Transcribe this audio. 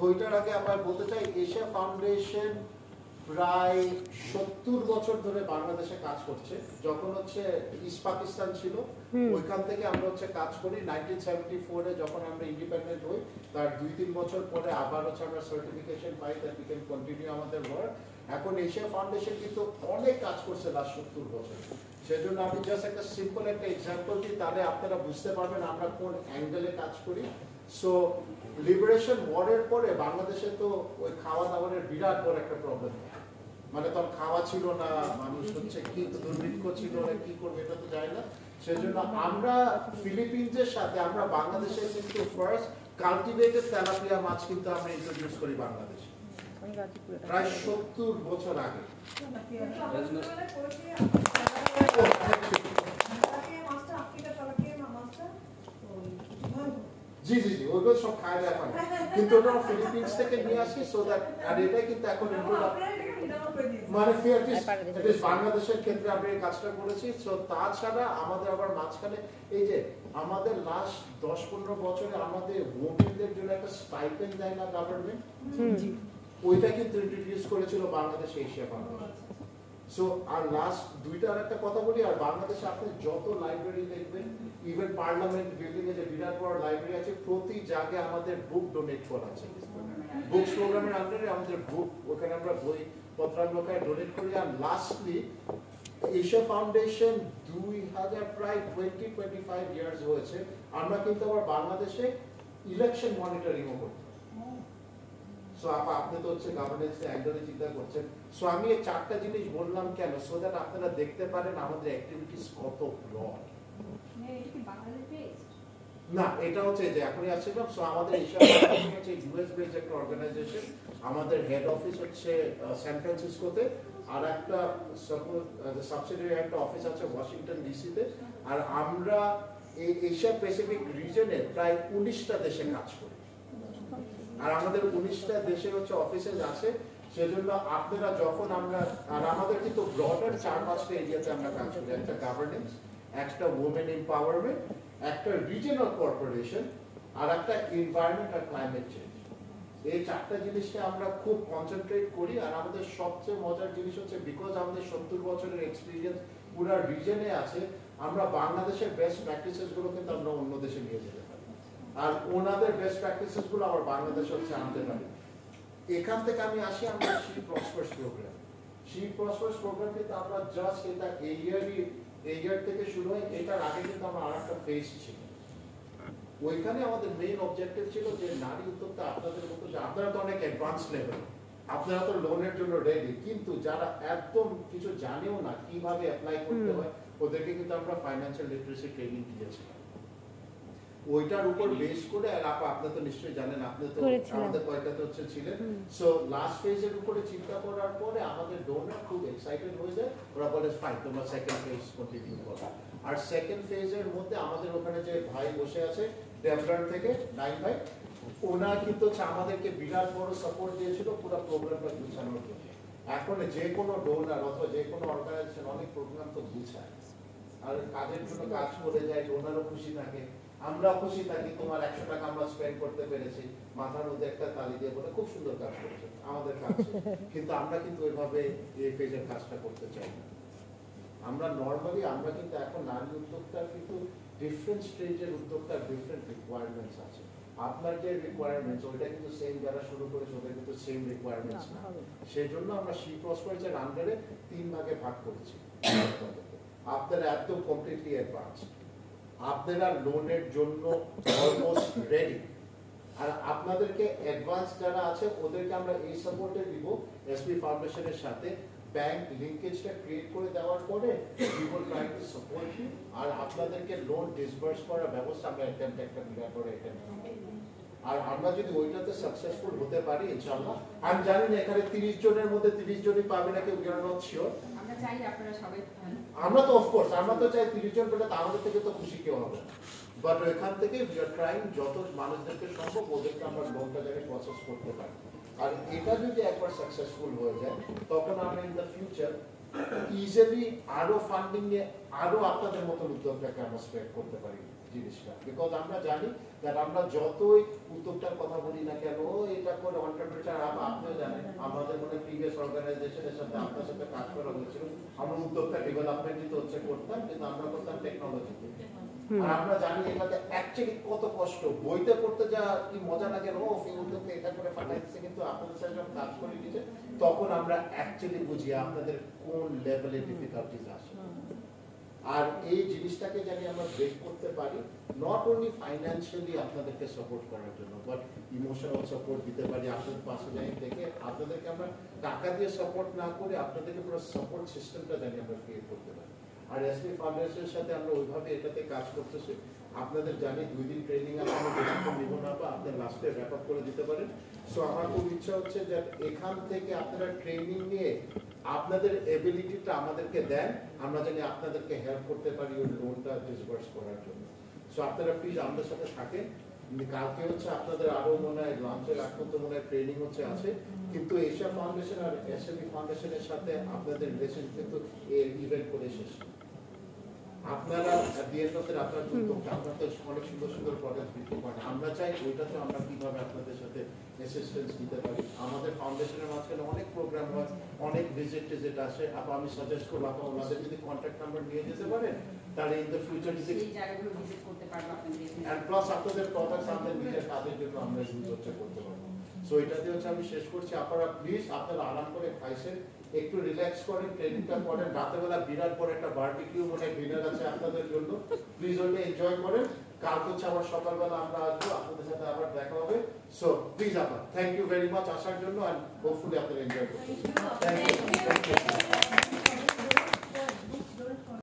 ওইটার আগে আমরা বলতে চাই এশিয়া ফাউন্ডেশন প্রায় 70 বছর ধরে বাংলাদেশে কাজ করছে। যখন হচ্ছে ইস্ট পাকিস্তান ছিল ওইখান থেকে আমরা হচ্ছে কাজ করি। 1974 যখন আমরা ইন্ডিপেন্ডেন্ট হই তার 2-3 বছর পরে আবার হচ্ছে আমরা certification pi that we can continue আমাদের ওয়ার্ক। এখন এশিয়া ফাউন্ডেশন কিন্তু অনেক কাজ করছে লাস্ট 70 বছর। সেজন্য আমি জাস্ট একটা সিম্পল একটা এক্সাম্পল দিই, তাহলে আপনারা বুঝতে পারবেন আমরা কোন অ্যাঙ্গেলে কাজ করি। সো লিবারেশন ওয়ারের পরে বাংলাদেশে তো ওই খাওয়া দাওয়ার বিরাট বড় একটা প্রবলেম, মানে তখন খাওয়া ছিল না, মানুষ হচ্ছে কি দুর্ভিক্ষ ছিল না, কি করবে এটা তো যায় না। সেজন্য আমরা ফিলিপিন্সের সাথে আমরা বাংলাদেশে কিন্তু ফার্স্ট কাল্টিভেটেড তেলাপিয়া মাছ কিন্তু আমরা ইন্ট্রোডিউস করি বাংলাদেশে প্রায় 70 বছর আগে। জি জি জি ওগুলো সব খায় না এখন, কিন্তু ওটা ফিলিপিন্স থেকে নিয়ে আসি সো দ্যাট, আর এটাই কিন্তু এখন মানে বাংলাদেশের ক্ষেত্রে আমরা এই কাজটা করেছি। সো তাছাড়া আমাদের আবার মাঝখানে এই যে আমাদের লাস্ট 10-15 বছরে আমাদের ওমেনদের জন্য একটা স্টাইপেন্ড দেয় না গভর্নমেন্ট, ওইটা কিন্তু ইন্ট্রোডিউস করেছিল বাংলাদেশ এশিয়া ফাউন্ডেশন। সো আর লাস্ট দুইটা আর একটা কথা বলি, আর বাংলাদেশে আপনি যত লাইব্রেরি দেখবেন, ইভেন পার্লামেন্ট বিল্ডিং এ যে বিরাট বড় লাইব্রেরি আছে, প্রতি জায়গায় আমাদের বুক ডোনেট করা আছে। বুকস প্রোগ্রামের আন্ডারে আমাদের বুক, ওখানে আমরা বই পত্রালোকায় ডোনেট করি। আর লাস্টলি এশিয়া ফাউন্ডেশন 2000 প্রায় 20-25 ইয়ার্স হয়েছে আমরা কিন্তু আবার বাংলাদেশে ইলেকশন মনিটরিংও করি। সো আপনি তো হচ্ছে গভর্নেন্স অ্যাঙ্গেলে চিন্তা করছেন। সো আমি এই 4টা জিনিস বললাম কেন, সো দ্যাট আপনারা দেখতে পারেন আমাদের অ্যাক্টিভিটিস কত ব্রড। না এটা হচ্ছে যে এখনই আসছিলাম। সো আমাদের এশিয়া ফাউন্ডেশন হচ্ছে ইউএস বেসড একটা অর্গানাইজেশন। আমাদের হেড অফিস হচ্ছে সান ফ্রান্সিসকোতে, আর একটা সাবসিডিয়ারি একটা অফিস আছে ওয়াশিংটন ডিসিতে। আর আমরা এই এশিয়া প্যাসিফিক রিজনে প্রায় 19টা দেশে কাজ করি, আর আমাদের 19টা দেশে হচ্ছে অফিসেস আছে। সেজন্য আপনারা যখন আমরা, আর আমাদের কিন্তু ব্রডার 4-5টা এরিয়াতে আমরা কাজ করি, একটা গভর্নেন্স, একটা ওমেন এম্পাওয়ারমেন্ট, একটা রিজিওনাল কর্পোরেশন, আর একটা এনভায়রনমেন্ট আর ক্লাইমেট চেঞ্জ। এই 4টা জিনিসকে আমরা খুব কনসেন্ট্রেট করি। আর আমাদের সবচেয়ে মজার জিনিস হচ্ছে বিকজ আমাদের 70 বছরের এক্সপিরিয়েন্স পুরো রিজনে আছে, আমরা বাংলাদেশের বেস্ট প্র্যাকটিসেস গুলো কিন্তু আমরা অন্য দেশে নিয়ে যেতে পারি, আর ওনাদের বেস্ট প্র্যাকটিসেস গুলো আবার বাংলাদেশে হচ্ছে আনতে পারি। এখান থেকে আমি আসি আমরা শি প্রসপার্স প্রোগ্রাম। শি প্রসপার্স প্রোগ্রাম কিন্তু আমরা জাস্ট এটা এই ইয়ার থেকে শুরু হয়। এটার আগে কিন্তু আমার আরেকটা ফেজ ছিল, ওইখানে আমাদের মেইন অবজেক্টিভ ছিল যে নারী উদ্যোক্তা আপনাদের মতো, যে আপনারা তো অনেক অ্যাডভান্স লেভেল, আপনারা তো লোনের জন্য রেডি, কিন্তু যারা একদম কিছু জানেও না কিভাবে অ্যাপ্লাই করতে হয়, ওদেরকে কিন্তু আমরা ফাইন্যান্সিয়াল লিটারেসি ট্রেনিং দিয়েছিলাম। ওইটার উপর বেস করে, আর আপনি তো নিশ্চয়ই জানেন, আপনি তো আমাদের কয়েকটাতে হচ্ছে ছিলেন। সো লাস্ট ফেজের উপরে চিন্তা করার পরে আমাদের ডোনার খুব এক্সাইটেড হয়ে যায়, ওরা বলে ফাইন তোমরা সেকেন্ড ফেজ কন্টিনিউ করো। আর সেকেন্ড ফেজের মধ্যে আমাদের ওখানে যে ভাই বসে আছে ডেভলার থেকে, নাইন ভাই, ওনার কিন্তু হচ্ছে আমাদেরকে বিরাট বড় সাপোর্ট দিয়েছিল পুরো প্রোগ্রামটা গুছানোর জন্য। এখন যে কোনো ডোনার অথবা যে কোনো অর্গানাইজেশন অনেক প্রোগ্রাম তো গুছায়, আর কাজের জন্য কাজ করে যায়, ডোনারও খুশি থাকে, আমরা খুশি থাকি, তোমার 100 টাকা আমরা স্পেন্ড করতে পেরেছি, মাথার মধ্যে একটা তালি দিয়ে বলে খুব সুন্দর কাজ করেছে আমাদের কাজ। কিন্তু আমরা কিন্তু ওইভাবে এই ফেজের কাজটা করতে চাই না। আমরা নরমালি আমরা কিন্তু এখন নারী উদ্যোক্তার কিন্তু ডিফারেন্ট স্টেজের উদ্যোক্তার ডিফারেন্ট রিকোয়ারমেন্টস আছে। আপনার যে রিকোয়ারমেন্টস ওইটা কিন্তু সেম যারা শুরু করেছে ওদের কিন্তু সেম রিকোয়ারমেন্টস না। সেই জন্য আমরা শি প্রসপার্সের আন্ডারে 3 ভাগে ভাগ করেছি। আপনারা একদম কমপ্লিটলি অ্যাডভান্স, আপনারা লোনের জন্য অলমোস্ট রেডি, আর আপনাদেরকে অ্যাডভান্স যারা আছে ওদেরকে আমরা এই সাপোর্টে দিব এসপি ফাউন্ডেশনের সাথে। ব্যাংক লিংকেজটা ক্রিয়েট করে দেওয়ার পরে we will try to support you, আর আপনাদেরকে লোন ডিসবার্স করার ব্যবস্থা আমরা একটা বিরাট করে আর আমরা যদি ওইটাতে সাকসেসফুল হতে পারি ইনশাআল্লাহ। আমি জানি না এখানে 30 জনের মধ্যে 30 জনই পাবে নাকি, উই আর নট শিওর। আমরা চাই আপনারা সবাই, আমরা তো অফকোর্স আমরা তো চাই 30 জন পেলে আমাদের থেকে তো খুশি কেউ হবে, বাট এখান থেকে উই আর ট্রাইং যত মানুষদেরকে সম্ভব ওদেরকে আমরা লোনটা জায়গায় প্রসেস করতে পারি। আর এটা যদি একবার সাকসেসফুল হয়ে যায় তখন আমরা ইন দ্য ফিউচার ইজিলি আরো ফান্ডিং এ আরো আপনাদের মতো উদ্যোগটাকে আমরা স্প্রেড করতে পারি জিনিসটা। বিকজ আমরা জানি যে আমরা যতই উদ্যোগটার কথা বলি না কেন, এটা করে অন্টারপ্রেনার আপনিও জানেন আমাদের মনে প্রিভিয়াস অর্গানাইজেশনের সাথে আপনার সাথে কাজ করা হয়েছিল, আমরা উদ্যোক্তা ডেভেলপমেন্টই তো হচ্ছে করতাম, কিন্তু আমরা করতাম টেকনোলজিতে। আর আমরা জানি এটাতে অ্যাকচুয়ালি কত কষ্ট, বইতে পড়তে যা কি মজা লাগে, ও এই উদ্যোক্তা এটা করে ফাটাইছে, কিন্তু আপনাদের সাথে যখন কাজ করে দিচ্ছে তখন আমরা অ্যাকচুয়ালি বুঝি আপনাদের কোন লেভেলে ডিফিকাল্টিজ আসে। আর এই জিনিসটাকে জানি আমরা ব্রেক করতে পারি, নট অনলি ফাইন্যান্সিয়ালি আপনাদেরকে সাপোর্ট করার জন্য, বাট ইমোশনাল সাপোর্ট দিতে পারি আপনাদের পাশে যাই থেকে, আপনাদেরকে আমরা টাকা দিয়ে সাপোর্ট না করে আপনাদেরকে পুরো সাপোর্ট সিস্টেমটা জানি আমরা ক্রিয়েট করতে পারি। আর এসপি ফাউন্ডেশনের সাথে আমরা ওইভাবে এটাতে কাজ করতেছি। আপনাদের জানি 2 দিন ট্রেনিং আছে, আমি বেশিক্ষণ নিব না, বা আপনি লাস্টে র্যাপ আপ করে দিতে পারেন। সো আমার খুব ইচ্ছা হচ্ছে যে এখান থেকে আপনারা ট্রেনিং নিয়ে আপনাদের এবিলিটিটা আমাদেরকে দেন, আমরা জানি আপনাদেরকে হেল্প করতে পারি ওই লোনটা ডিসবার্স করার জন্য। সো আপনারা প্লিজ আমাদের সাথে থাকেন। কালকে হচ্ছে আপনাদের আরো মনে হয় লাঞ্চের এখন তো মনে হয় ট্রেনিং হচ্ছে আছে, কিন্তু এশিয়া ফাউন্ডেশন আর এসএমই ফাউন্ডেশনের সাথে আপনাদের রিলেশন কিন্তু এই ইভেন্ট করে শেষ। আপনারা আপনার আপনাদের অনেক সুন্দর সুন্দর প্রোডাক্ট বিক্রি করেন, আমরা চাই ওইটাতে আমরা কিভাবে আপনাদের সাথে অ্যাসিস্ট্যান্স দিতে পারি। আমাদের ফাউন্ডেশনের মাঝখানে অনেক প্রোগ্রাম হয়, অনেক ভিজিট টিজিট আসে, আমি সাজেস্ট করবো আপনার ওনাদের যদি কন্ট্যাক্ট নাম্বার নিয়ে যেতে পারেন, তাহলে in the future and plus আপনাদের প্রোডাক্টস আমাদের নিজের কাজের জন্য আমরা ইউজ করতে পারবো। সো এটাতে হচ্ছে আমি শেষ করছি, আপনারা প্লিজ আপনারা আরাম করে খাইছেন, একটু রিল্যাক্স করেন, ট্রেনিংটা করেন, রাতেবেলা বিরাট পরে একটা বারবিকিউ মনে ডিনার আছে আপনাদের জন্য, প্লিজ ওইটা এনজয় করেন। কাল হচ্ছে আবার সকালবেলা আমরা আসবো, আপনাদের সাথে আবার দেখা হবে। সো প্লিজ আপনার থ্যাংক ইউ ভেরি মাচ আসার জন্য, আর হোপফুলি আপনারা এনজয় করবেন। Thank you.